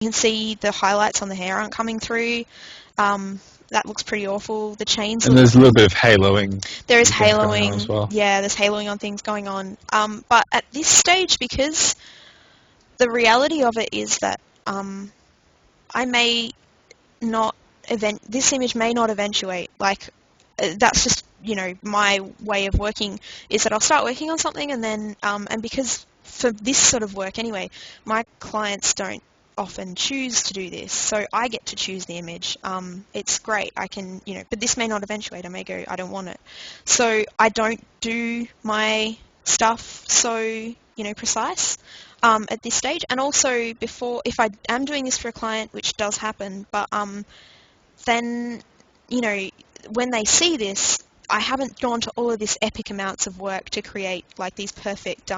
You can see the highlights on the hair aren't coming through. That looks pretty awful. The chains. And there's a little bit of haloing. There is going on haloing as well. Yeah, there's haloing on things going on. But at this stage, because the reality of it is that I may not this image may not eventuate. Like, that's just, my way of working, is that I'll start working on something and then, and because for this sort of work anyway, my clients don't often choose to do this, so I get to choose the image. It's great. I can, but this may not eventuate. I may go, I don't want it. So I don't do my stuff so, precise at this stage. And also before, if I am doing this for a client, which does happen, but then, when they see this, I haven't gone to all of this epic amounts of work to create like these perfect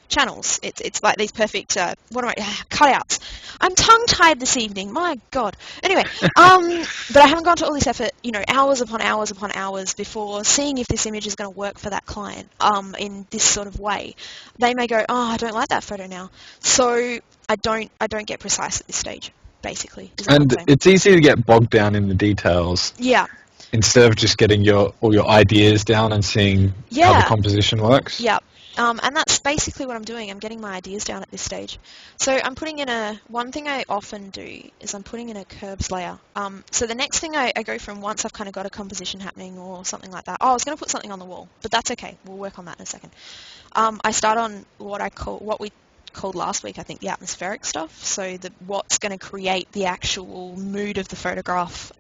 channels. It's like these perfect cutouts. I'm tongue-tied this evening. My God. Anyway, but I haven't gone to all this effort, hours upon hours upon hours before seeing if this image is going to work for that client in this sort of way. They may go, oh, I don't like that photo now. So I don't get precise at this stage, basically. And it's easy to get bogged down in the details. Yeah. Instead of just getting all your ideas down and seeing how the composition works. Yeah. And that's basically what I'm doing. I'm getting my ideas down at this stage. So I'm putting in one thing I often do is I'm putting in a curbs layer. So the next thing I go from, once I've kind of got a composition happening or something like that. Oh, I was going to put something on the wall, but that's okay. We'll work on that in a second. I start on what we called last week, I think, the atmospheric stuff. So what's going to create the actual mood of the photograph,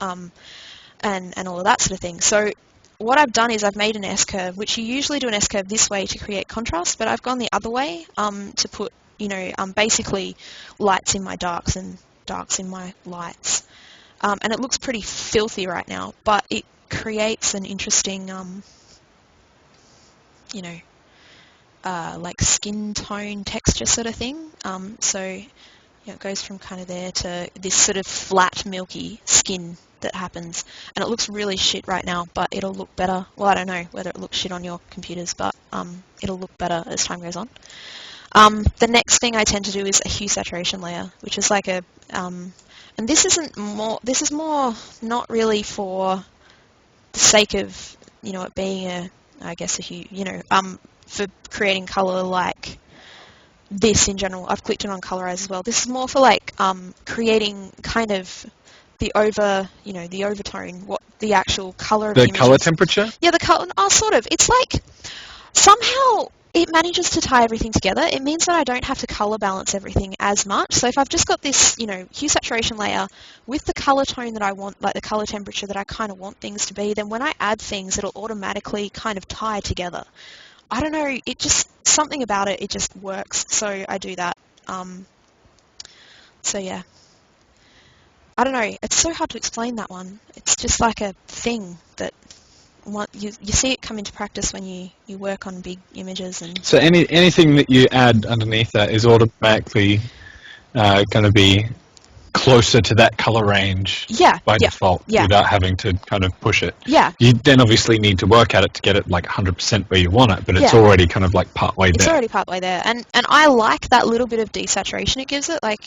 and all of that sort of thing. So what I've done is I've made an S-curve, which you usually do an S-curve this way to create contrast, but I've gone the other way to put, basically lights in my darks and darks in my lights. And it looks pretty filthy right now, but it creates an interesting, like skin tone texture sort of thing. So it goes from kind of there to this sort of flat, milky skin that happens, and it looks really shit right now, but it'll look better. Well, I don't know whether it looks shit on your computers, but it'll look better as time goes on. The next thing I tend to do is a hue saturation layer, which is like and this is more not really for the sake of, it being a hue, for creating color like this in general. I've clicked it on colorize as well. This is more for like creating kind of the overtone, what the actual color of the image color is. temperature? Yeah, the color. Oh, sort of. It's like somehow it manages to tie everything together. It means that I don't have to color balance everything as much. So if I've just got this, hue saturation layer with the color tone that I want, like the color temperature that I kind of want things to be, then when I add things, it'll automatically kind of tie together. I don't know, something about it just works, so I do that. So yeah. I don't know, it's so hard to explain that one. It's just like a thing that you see it come into practice when you work on big images. And so anything that you add underneath that is automatically going to be closer to that color range by default without having to kind of push it. Yeah. You then obviously need to work at it to get it like 100% where you want it, but it's already kind of like partway there. It's already partway there. And I like that little bit of desaturation it gives it. Like,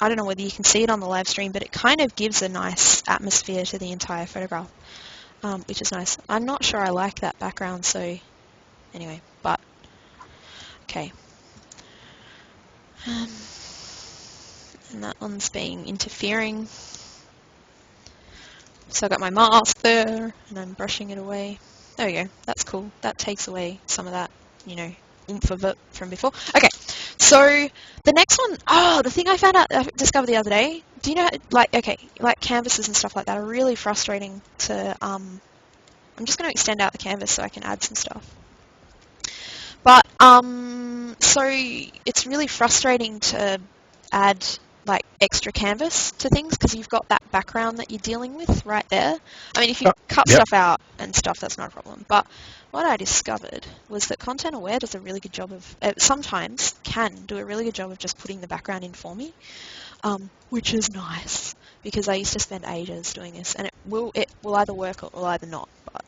I don't know whether you can see it on the live stream, but it kind of gives a nice atmosphere to the entire photograph, which is nice. I'm not sure I like that background, so anyway, but okay. And that one's being interfering. So I've got my mask there, and I'm brushing it away. There we go. That's cool. That takes away some of that, oomph of it from before. Okay, so the next one, the thing I discovered the other day, do you know, like canvases and stuff like that are really frustrating to, I'm just going to extend out the canvas so I can add some stuff. But, so it's really frustrating to add like extra canvas to things because you've got that background that you're dealing with right there. I mean, if you cut stuff out and stuff, that's not a problem. But what I discovered was that Content Aware does a really good job of, sometimes can do a really good job of just putting the background in for me, which is nice because I used to spend ages doing this, and it will either work or it will either not, but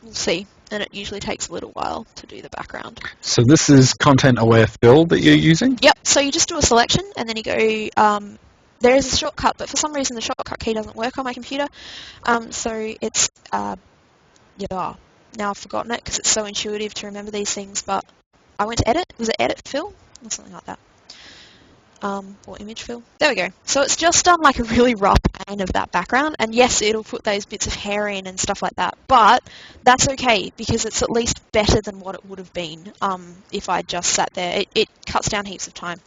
we'll see. and it usually takes a little while to do the background. So this is content-aware fill that you're using? Yep, so you just do a selection, and then you go, there is a shortcut, but for some reason the shortcut key doesn't work on my computer, so it's, yeah, now I've forgotten it because it's so intuitive to remember these things, but I went to edit, was it edit fill? Or something like that. Or image fill. There we go. So it's just done like a really rough pane of that background, and yes, it'll put those bits of hair in and stuff like that, but that's okay because it's at least better than what it would have been if I just sat there. It cuts down heaps of time.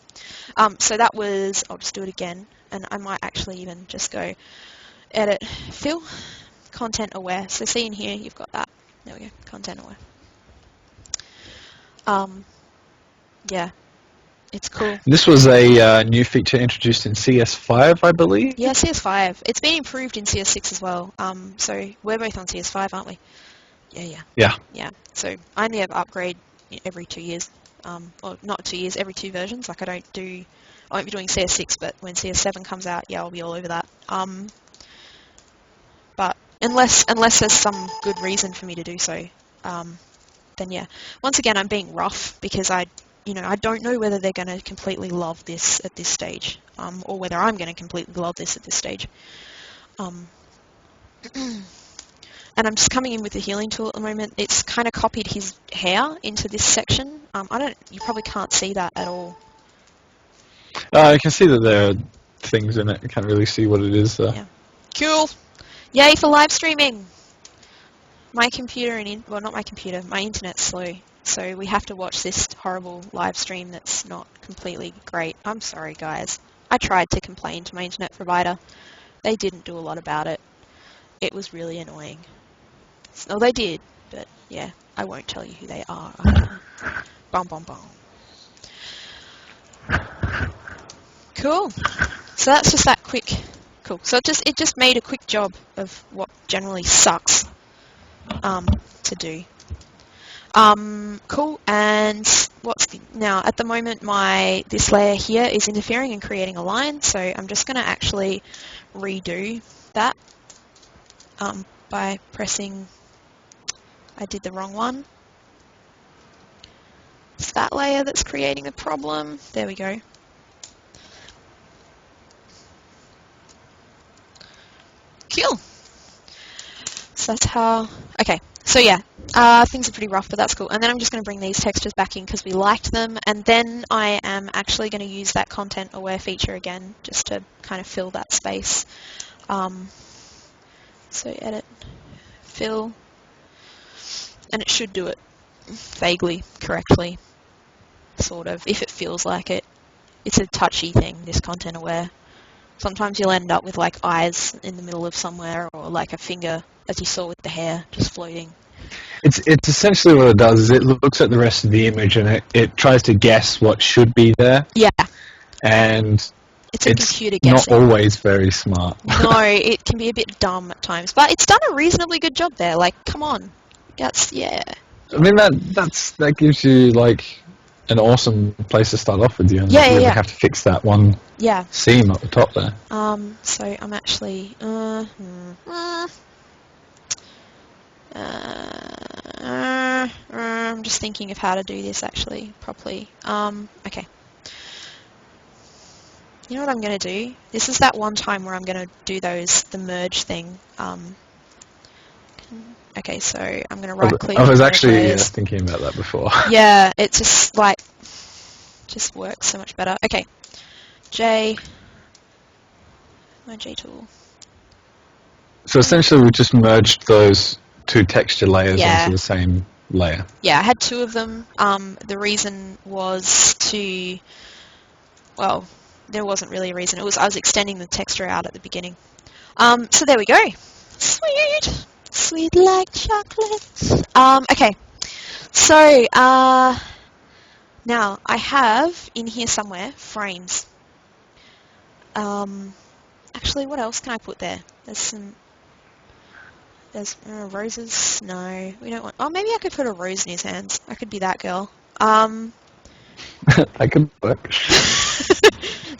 So that was, I'll just do it again, and I might actually even just go edit fill, content aware. So see in here, you've got that. There we go, content aware. Yeah. It's cool. This was a new feature introduced in CS5, I believe? Yeah, CS5. It's been improved in CS6 as well. So we're both on CS5, aren't we? Yeah. So I only have upgrade every 2 years. Or not 2 years, every 2 versions. Like I won't be doing CS6, but when CS7 comes out, yeah, I'll be all over that. But unless there's some good reason for me to do so, then yeah. Once again, I'm being rough because I don't know whether they're going to completely love this at this stage, or whether I'm going to completely love this at this stage. And I'm just coming in with the healing tool at the moment. It's kind of copied his hair into this section. You probably can't see that at all. I can see that there are things in it. I can't really see what it is, though. Yeah. Cool. Yay for live streaming. My computer well, not my computer, my internet's slow. So we have to watch this horrible live stream that's not completely great. I'm sorry, guys. I tried to complain to my internet provider. They didn't do a lot about it. It was really annoying. Oh, they did, but yeah, I won't tell you who they are. Bum, bum, bum. Cool. So that's just that quick. Cool. So it just made a quick job of what generally sucks to do. Cool, and now at the moment this layer here is interfering and creating a line, so I'm just going to actually redo that by pressing, I did the wrong one. It's that layer that's creating the problem. There we go. Cool. So that's how, okay. So yeah, things are pretty rough, but that's cool. And then I'm just going to bring these textures back in because we liked them. And then I am actually going to use that content aware feature again just to kind of fill that space. So edit, fill, and it should do it vaguely correctly, sort of, if it feels like it. It's a touchy thing, this content aware. Sometimes you'll end up with like eyes in the middle of somewhere, or like a finger, as you saw with the hair, just floating. It's essentially what it does is it looks at the rest of the image and it tries to guess what should be there. Yeah. And it's computer guessing. Not always very smart. No, it can be a bit dumb at times, but it's done a reasonably good job there. Like, come on. Yeah. I mean, that gives you like an awesome place to start off with. You and really have to fix that one seam at the top there. So I'm actually I'm just thinking of how to do this actually properly. Okay. You know what I'm going to do? This is that one time where I'm going to do the merge thing. Okay, so I'm going to right click. I was actually thinking about that before. Yeah, it just works so much better. Okay, my J tool. So essentially we just merged those 2 texture layers onto the same layer. Yeah, I had 2 of them. The reason was well, there wasn't really a reason. I was extending the texture out at the beginning. So there we go. Sweet like chocolate. Okay. So now I have in here somewhere frames. Actually, what else can I put there? There's roses. No, we don't want. Oh, maybe I could put a rose in his hands. I could be that girl. That could work.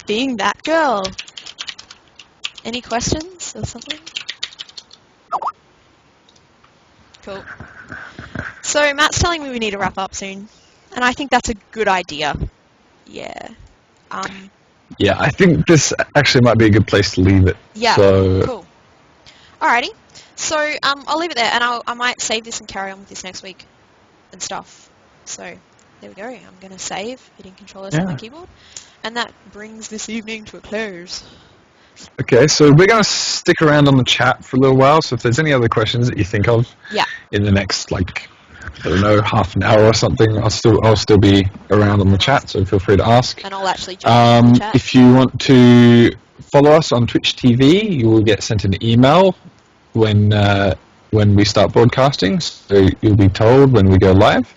Being that girl. Any questions or something? Cool. So Matt's telling me we need to wrap up soon, and I think that's a good idea. Yeah. Yeah, I think this actually might be a good place to leave it. Yeah. So... Cool. Alrighty. So I'll leave it there, and I might save this and carry on with this next week and stuff. So there we go. I'm going to save, hitting Control S on my keyboard, and that brings this evening to a close. Okay, so we're going to stick around on the chat for a little while, so if there's any other questions that you think of in the next, like, I don't know, half an hour or something, I'll still be around on the chat, so feel free to ask. And I'll actually jump in the chat. If you want to follow us on Twitch TV, you will get sent an email when we start broadcasting, so you'll be told when we go live.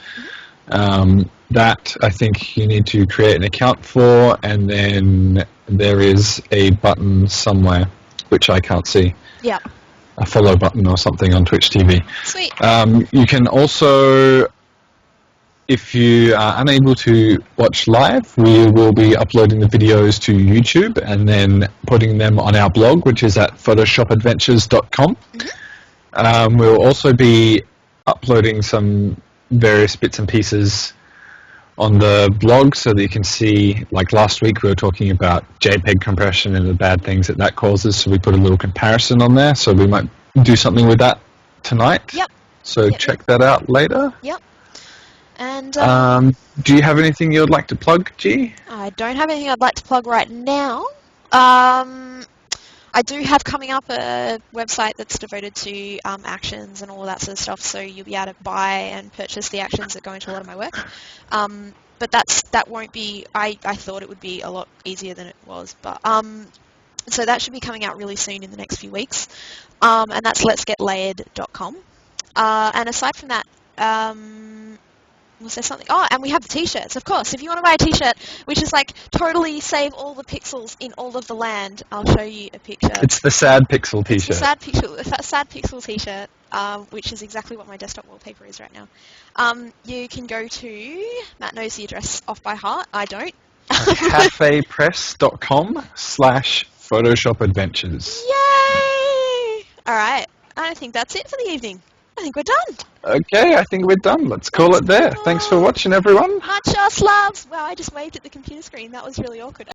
That I think you need to create an account for, and then there is a button somewhere which I can't see. Yeah. A follow button or something on Twitch TV. Sweet. You can also, if you are unable to watch live, we will be uploading the videos to YouTube and then putting them on our blog, which is at PhotoshopAdventures.com. We'll also be uploading some various bits and pieces on the blog so that you can see, like last week we were talking about JPEG compression and the bad things that causes, so we put a little comparison on there, so we might do something with that tonight. Yep. So check that out later. Yep. And do you have anything you'd like to plug, G? I don't have anything I'd like to plug right now. I do have coming up a website that's devoted to actions and all of that sort of stuff, so you'll be able to buy and purchase the actions that go into a lot of my work. But that won't be, I thought it would be a lot easier than it was, but so that should be coming out really soon in the next few weeks, and that's letsgetlayered.com. And aside from that, was there something? Oh, and we have the t-shirts, of course. If you want to buy a t-shirt, which is like totally save all the pixels in all of the land, I'll show you a picture. It's the sad pixel t-shirt. It's the sad pixel t-shirt, which is exactly what my desktop wallpaper is right now. You can go to, Matt knows the address off by heart, I don't. cafepress.com/PhotoshopAdventures. Yay! Alright, I think that's it for the evening. I think we're done. Okay, I think we're done. Let's call it there. Thanks for watching, everyone. Much loves. Wow, I just waved at the computer screen. That was really awkward.